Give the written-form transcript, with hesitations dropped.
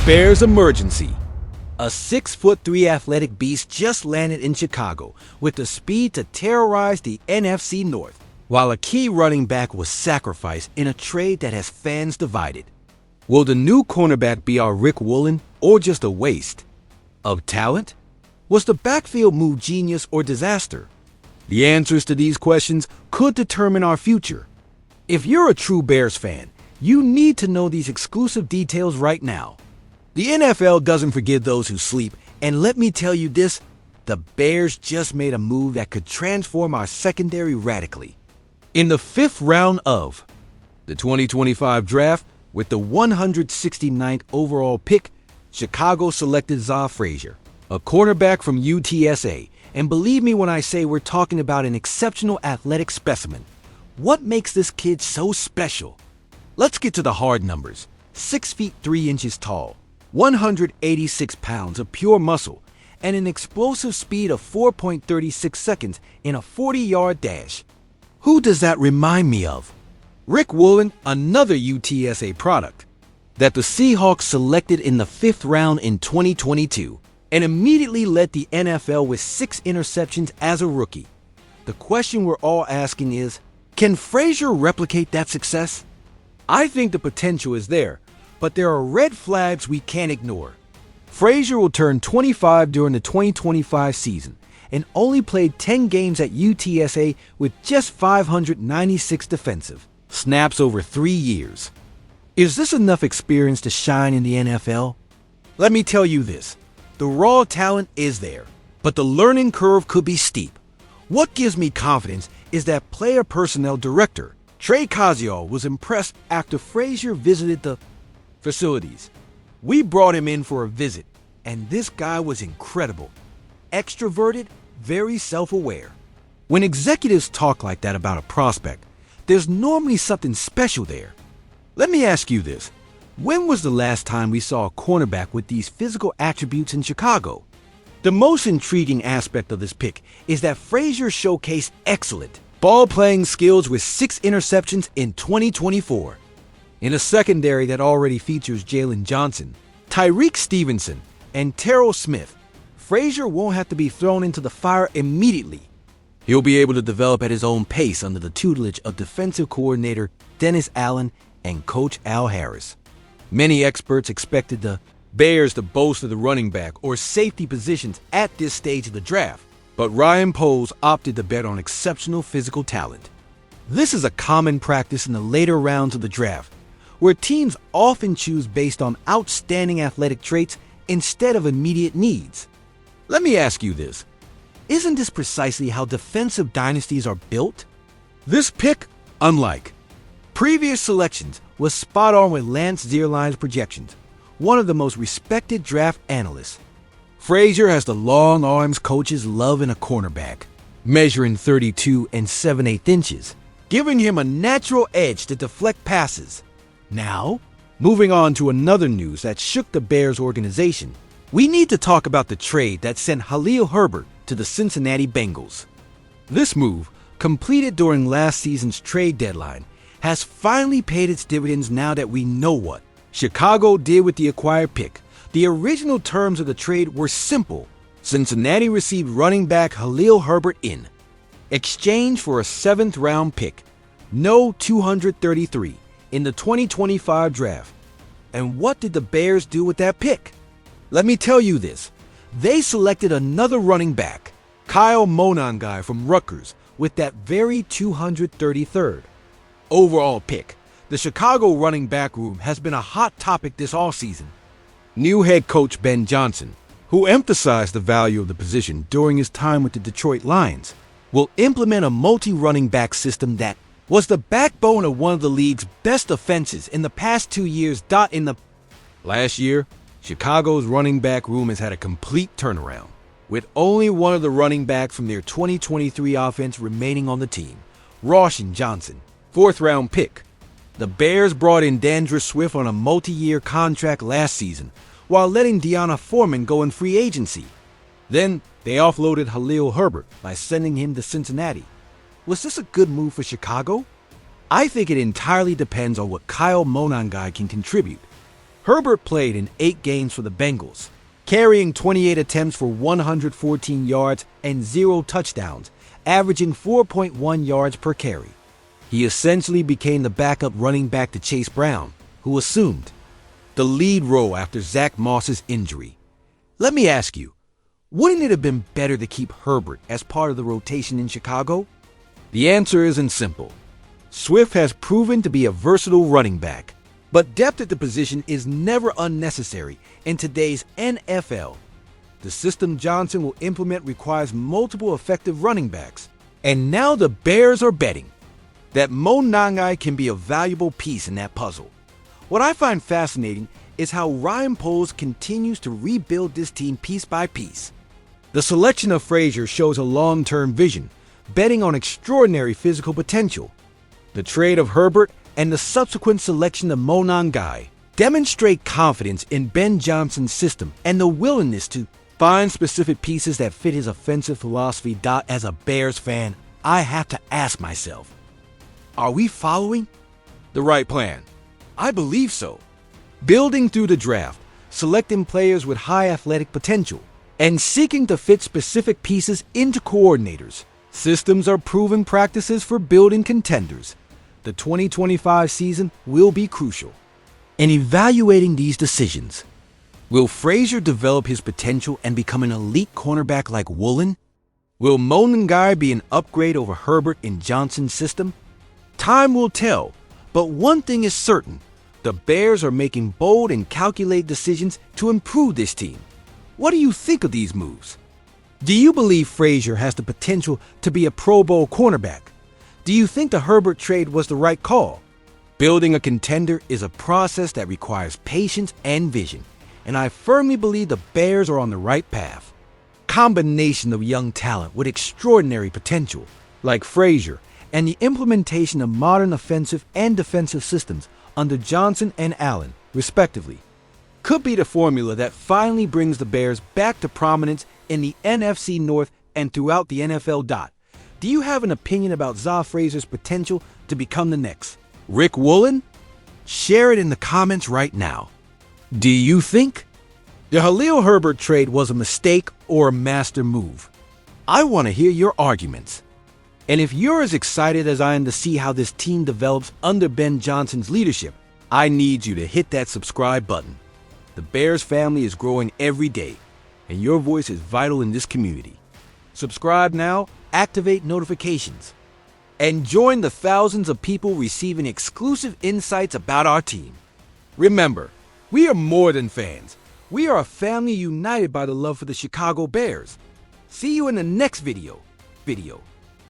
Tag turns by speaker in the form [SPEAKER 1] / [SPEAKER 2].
[SPEAKER 1] Bears emergency. A 6'3" athletic beast just landed in Chicago with the speed to terrorize the NFC North, while a key running back was sacrificed in a trade that has fans divided. Will the new cornerback be our Rick Woolen or just a waste of talent? Was the backfield move genius or disaster? The answers to these questions could determine our future. If you're a true Bears fan, you need to know these exclusive details right now. The NFL doesn't forgive those who sleep, and let me tell you this, the Bears just made a move that could transform our secondary radically. In the 5th round of the 2025 draft, with the 169th overall pick, Chicago selected Zah Frasier, a cornerback from UTSA, and believe me when I say we're talking about an exceptional athletic specimen. What makes this kid so special? Let's get to the hard numbers. 6 feet 3 inches tall, 186 pounds of pure muscle, and an explosive speed of 4.36 seconds in a 40-yard dash. Who does that remind me of? Rick Woolen, another UTSA product, that the Seahawks selected in the 5th round in 2022 and immediately led the NFL with 6 interceptions as a rookie. The question we're all asking is, can Frasier replicate that success? I think the potential is there, but there are red flags we can't ignore. Frasier will turn 25 during the 2025 season and only played 10 games at UTSA with just 596 defensive snaps over 3 years. Is this enough experience to shine in the NFL? Let me tell you this, the raw talent is there, but the learning curve could be steep. What gives me confidence is that player personnel director Trey Caziol was impressed after Frasier visited the facilities. We brought him in for a visit, and this guy was incredible. Extroverted, very self-aware. When executives talk like that about a prospect, there's normally something special there. Let me ask you this. When was the last time we saw a cornerback with these physical attributes in Chicago? The most intriguing aspect of this pick is that Frasier showcased excellent ball-playing skills with 6 interceptions in 2024. In a secondary that already features Jalen Johnson, Tyreek Stevenson, and Terrell Smith, Frasier won't have to be thrown into the fire immediately. He'll be able to develop at his own pace under the tutelage of defensive coordinator Dennis Allen and coach Al Harris. Many experts expected the Bears to bolster the running back or safety positions at this stage of the draft, but Ryan Poles opted to bet on exceptional physical talent. This is a common practice in the later rounds of the draft, where teams often choose based on outstanding athletic traits instead of immediate needs. Let me ask you this. Isn't this precisely how defensive dynasties are built? This pick, unlike previous selections, was spot on with Lance Zierlein's projections, one of the most respected draft analysts. Frasier has the long arms coaches love in a cornerback, measuring 32 7/8 inches, giving him a natural edge to deflect passes. Now, moving on to another news that shook the Bears organization, we need to talk about the trade that sent Khalil Herbert to the Cincinnati Bengals. This move, completed during last season's trade deadline, has finally paid its dividends now that we know what Chicago did with the acquired pick. The original terms of the trade were simple. Cincinnati received running back Khalil Herbert in exchange for a 7th round pick, no 233, in the 2025 draft. And what did the Bears do with that pick? Let me tell you this. They selected another running back, Kyle Monangai from Rutgers, with that very 233rd overall pick. The Chicago running back room has been a hot topic this offseason. New head coach Ben Johnson, who emphasized the value of the position during his time with the Detroit Lions, will implement a multi-running back system that was the backbone of one of the league's best offenses in the past 2 years. Last year, Chicago's running back room has had a complete turnaround, with only one of the running backs from their 2023 offense remaining on the team, Roshan Johnson, 4th round pick. The Bears brought in Dandre Swift on a multi-year contract last season, while letting Deanna Foreman go in free agency. Then they offloaded Khalil Herbert by sending him to Cincinnati. Was this a good move for Chicago? I think it entirely depends on what Kyle Monangai can contribute. Herbert played in 8 games for the Bengals, carrying 28 attempts for 114 yards and 0 touchdowns, averaging 4.1 yards per carry. He essentially became the backup running back to Chase Brown, who assumed the lead role after Zach Moss's injury. Let me ask you, wouldn't it have been better to keep Herbert as part of the rotation in Chicago? The answer isn't simple. Swift has proven to be a versatile running back, but depth at the position is never unnecessary in today's NFL. The system Johnson will implement requires multiple effective running backs, and now the Bears are betting that Mo Nangai can be a valuable piece in that puzzle. What I find fascinating is how Ryan Poles continues to rebuild this team piece by piece. The selection of Frasier shows a long-term vision, betting on extraordinary physical potential. The trade of Herbert and the subsequent selection of Mo Nangai demonstrate confidence in Ben Johnson's system and the willingness to find specific pieces that fit his offensive philosophy. As a Bears fan, I have to ask myself, are we following the right plan? I believe so. Building through the draft, selecting players with high athletic potential, and seeking to fit specific pieces into coordinators. Systems are proven practices for building contenders. The 2025 season will be crucial. In evaluating these decisions, will Frasier develop his potential and become an elite cornerback like Woolen? Will Mo Nangai be an upgrade over Herbert in Johnson's system? Time will tell, but one thing is certain. The Bears are making bold and calculated decisions to improve this team. What do you think of these moves? Do you believe Frasier has the potential to be a Pro Bowl cornerback? Do you think the Herbert trade was the right call? Building a contender is a process that requires patience and vision, and I firmly believe the Bears are on the right path. Combination of young talent with extraordinary potential, like Frasier, and the implementation of modern offensive and defensive systems under Johnson and Allen, respectively, could be the formula that finally brings the Bears back to prominence in the NFC North and throughout the NFL. Do you have an opinion about Zah Frasier's potential to become the next Rick Woolen? Share it in the comments right now. Do you think the Khalil Herbert trade was a mistake or a master move? I want to hear your arguments. And if you're as excited as I am to see how this team develops under Ben Johnson's leadership, I need you to hit that subscribe button. The Bears family is growing every day, and your voice is vital in this community. Subscribe now, activate notifications, and join the thousands of people receiving exclusive insights about our team. Remember, we are more than fans. We are a family united by the love for the Chicago Bears. See you in the next video.